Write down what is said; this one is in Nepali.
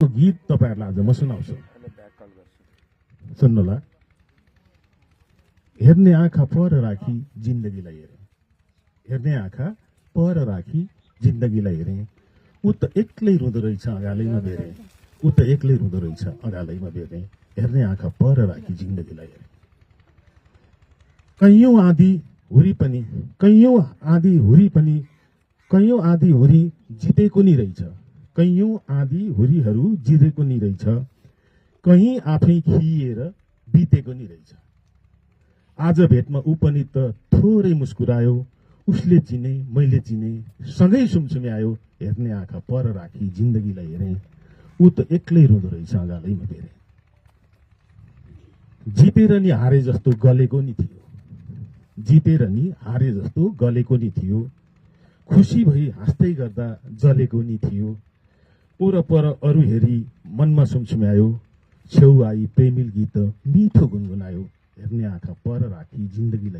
गीत तपाईहरुलाई आज म सुनाउँछु। सुन्नुहोला। हेर्ने आँखा पर राखी जिन्दगीलाई हेरे, हेर्ने आँखा पर राखी जिन्दगीलाई हेरे, ऊ त एक्लै रुँदो रहेछ अगालैमा बेरे, ऊ त एक्लै रुँदो रहेछ अगालैमा बेरे, हेर्ने आँखा पर राखी जिन्दगीलाई हेरे। कैयौं आँधी हुरी पनि, कैयौं आँधी हुरी पनि, कैयौं आँधी हुरी जितेको नि रहेछ, कैयौं आँधी हुरीहरू जितेको नि रहेछ, कहीँ आफै खिएर बितेको नि रहेछ। आज भेटमा ऊ पनि त थोरै मुस्कुरायो, उसले चिने मैले चिने, सँगै सुमसुम्यायो, हेर्ने आँखा पर राखी जिन्दगीलाई हेरे, ऊ त एक्लै रुँदो रहेछ अगालैमा बेरे। जितेर नि हारे जस्तो गलेको नि थियो, जितेर नि हारे जस्तो गलेको नि थियो, खुसी भई हाँस्दै गर्दा जलेको नि थियो, ओरपर अरू हेरी मनमा सुमसुम्यायो, छेउ आई प्रेमिल गीत मिठो गुनगुनायो, हेर्ने आँखा पर राखी जिन्दगीलाई